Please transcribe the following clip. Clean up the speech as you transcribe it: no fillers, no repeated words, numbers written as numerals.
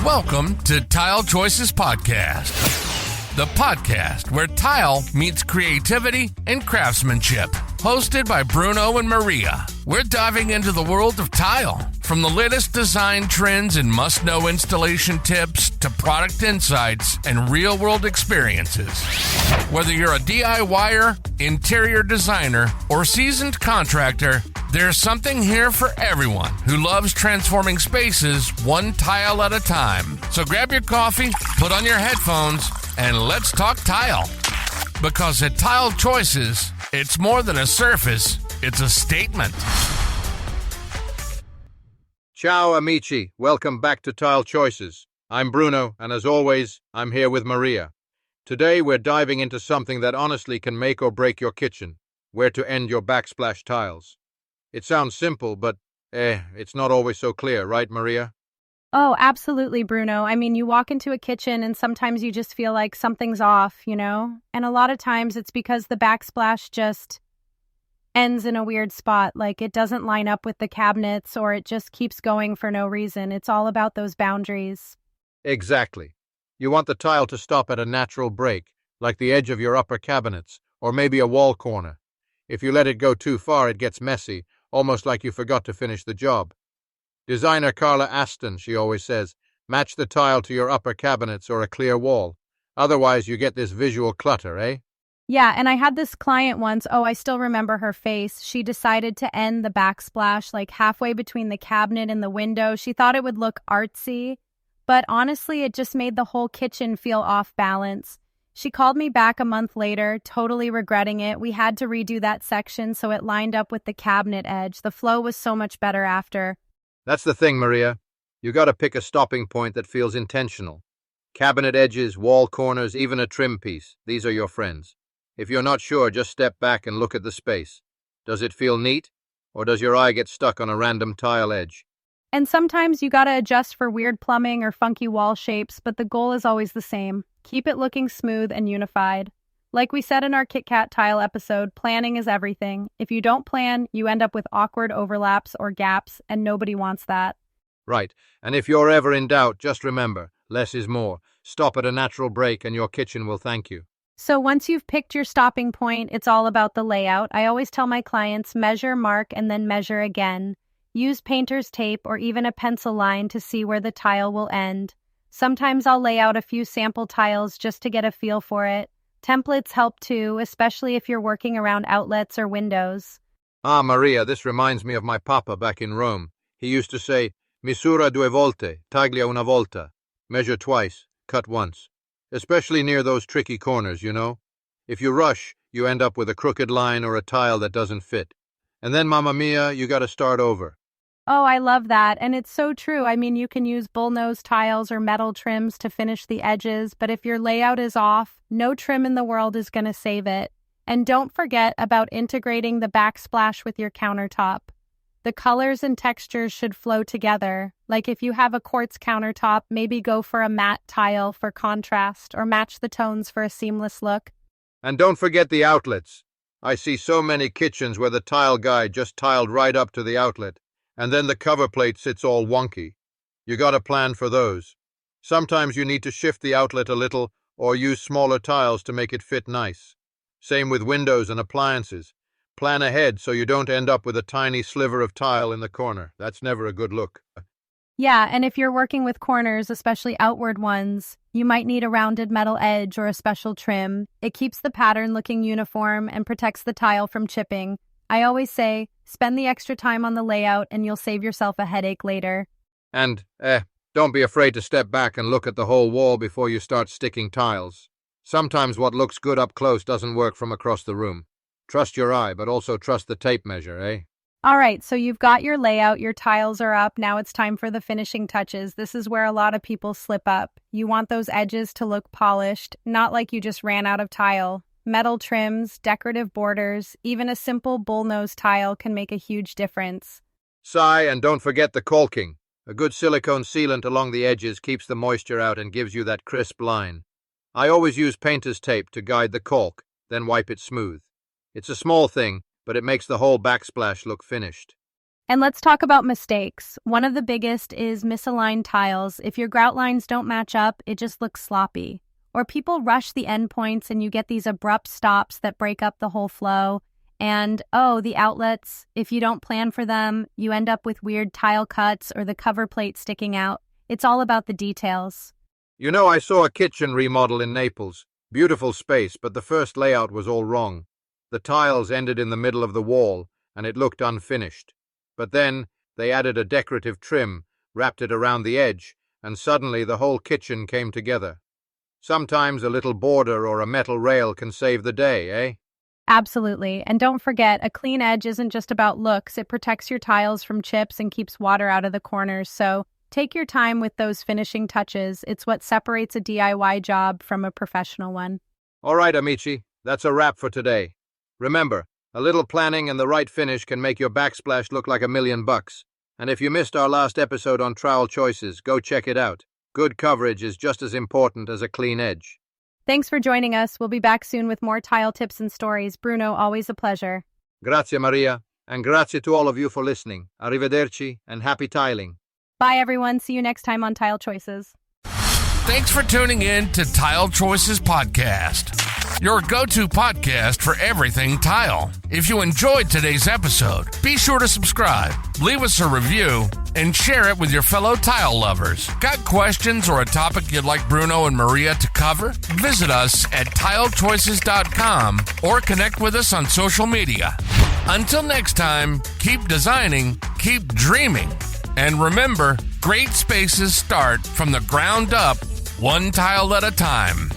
Welcome to Tile Choices Podcast, the podcast where tile meets creativity and craftsmanship. Hosted by Bruno and Maria, we're diving into the world of tile, from the latest design trends and must-know installation tips to product insights and real-world experiences. Whether you're a DIYer, interior designer, or seasoned contractor, there's something here for everyone who loves transforming spaces one tile at a time. So grab your coffee, put on your headphones, and let's talk tile. Because at Tile Choices, it's more than a surface, it's a statement. Ciao amici, welcome back to Tile Choices. I'm Bruno, and as always, I'm here with Maria. Today we're diving into something that honestly can make or break your kitchen, where to end your backsplash tiles. It sounds simple, but it's not always so clear, right, Maria? Oh, absolutely, Bruno. I mean, you walk into a kitchen and sometimes you just feel like something's off, you know? And a lot of times it's because the backsplash just ends in a weird spot, like it doesn't line up with the cabinets or it just keeps going for no reason. It's all about those boundaries. Exactly. You want the tile to stop at a natural break, like the edge of your upper cabinets, or maybe a wall corner. If you let it go too far, it gets messy, almost like you forgot to finish the job. Designer Carla Aston, she always says, match the tile to your upper cabinets or a clear wall. Otherwise, you get this visual clutter, eh? Yeah, and I had this client once, I still remember her face. She decided to end the backsplash like halfway between the cabinet and the window. She thought it would look artsy, but honestly, it just made the whole kitchen feel off balance. She called me back a month later, totally regretting it. We had to redo that section so it lined up with the cabinet edge. The flow was so much better after. That's the thing, Maria. You gotta pick a stopping point that feels intentional. Cabinet edges, wall corners, even a trim piece. These are your friends. If you're not sure, just step back and look at the space. Does it feel neat? Or does your eye get stuck on a random tile edge? And sometimes you gotta adjust for weird plumbing or funky wall shapes, but the goal is always the same. Keep it looking smooth and unified. Like we said in our Kit Kat tile episode, planning is everything. If you don't plan, you end up with awkward overlaps or gaps, and nobody wants that. Right. And if you're ever in doubt, just remember, less is more. Stop at a natural break and your kitchen will thank you. So once you've picked your stopping point, it's all about the layout. I always tell my clients, measure, mark, and then measure again. Use painter's tape or even a pencil line to see where the tile will end. Sometimes I'll lay out a few sample tiles just to get a feel for it. Templates help too, especially if you're working around outlets or windows. Ah, Maria, this reminds me of my papa back in Rome. He used to say, misura due volte, taglia una volta. Measure twice, cut once. Especially near those tricky corners, you know. If you rush, you end up with a crooked line or a tile that doesn't fit. And then, mamma mia, you gotta start over. Oh, I love that. And it's so true. I mean, you can use bullnose tiles or metal trims to finish the edges, but if your layout is off, no trim in the world is going to save it. And don't forget about integrating the backsplash with your countertop. The colors and textures should flow together. Like if you have a quartz countertop, maybe go for a matte tile for contrast or match the tones for a seamless look. And don't forget the outlets. I see so many kitchens where the tile guy just tiled right up to the outlet, and then the cover plate sits all wonky. You gotta plan for those. Sometimes you need to shift the outlet a little or use smaller tiles to make it fit nice. Same with windows and appliances. Plan ahead so you don't end up with a tiny sliver of tile in the corner. That's never a good look. Yeah, and if you're working with corners, especially outward ones, you might need a rounded metal edge or a special trim. It keeps the pattern looking uniform and protects the tile from chipping. I always say, spend the extra time on the layout and you'll save yourself a headache later. And, don't be afraid to step back and look at the whole wall before you start sticking tiles. Sometimes what looks good up close doesn't work from across the room. Trust your eye, but also trust the tape measure, eh? All right, so you've got your layout, your tiles are up, now it's time for the finishing touches. This is where a lot of people slip up. You want those edges to look polished, not like you just ran out of tile. Metal trims, decorative borders, even a simple bullnose tile can make a huge difference. Sigh, and don't forget the caulking. A good silicone sealant along the edges keeps the moisture out and gives you that crisp line. I always use painter's tape to guide the caulk, then wipe it smooth. It's a small thing, but it makes the whole backsplash look finished. And let's talk about mistakes. One of the biggest is misaligned tiles. If your grout lines don't match up, it just looks sloppy. Or people rush the endpoints and you get these abrupt stops that break up the whole flow. And, the outlets, if you don't plan for them, you end up with weird tile cuts or the cover plate sticking out. It's all about the details. You know, I saw a kitchen remodel in Naples. Beautiful space, but the first layout was all wrong. The tiles ended in the middle of the wall, and it looked unfinished. But then they added a decorative trim, wrapped it around the edge, and suddenly the whole kitchen came together. Sometimes a little border or a metal rail can save the day, eh? Absolutely. And don't forget, a clean edge isn't just about looks. It protects your tiles from chips and keeps water out of the corners. So take your time with those finishing touches. It's what separates a DIY job from a professional one. All right, amici, that's a wrap for today. Remember, a little planning and the right finish can make your backsplash look like $1 million. And if you missed our last episode on trowel choices, go check it out. Good coverage is just as important as a clean edge. Thanks for joining us. We'll be back soon with more tile tips and stories. Bruno, always a pleasure. Grazie, Maria. And grazie to all of you for listening. Arrivederci and happy tiling. Bye, everyone. See you next time on Tile Choices. Thanks for tuning in to Tile Choices Podcast, your go-to podcast for everything tile. If you enjoyed today's episode, be sure to subscribe, leave us a review, and share it with your fellow tile lovers. Got questions or a topic you'd like Bruno and Maria to cover? Visit us at tilechoices.com or connect with us on social media. Until next time, keep designing, keep dreaming, and remember, great spaces start from the ground up, one tile at a time.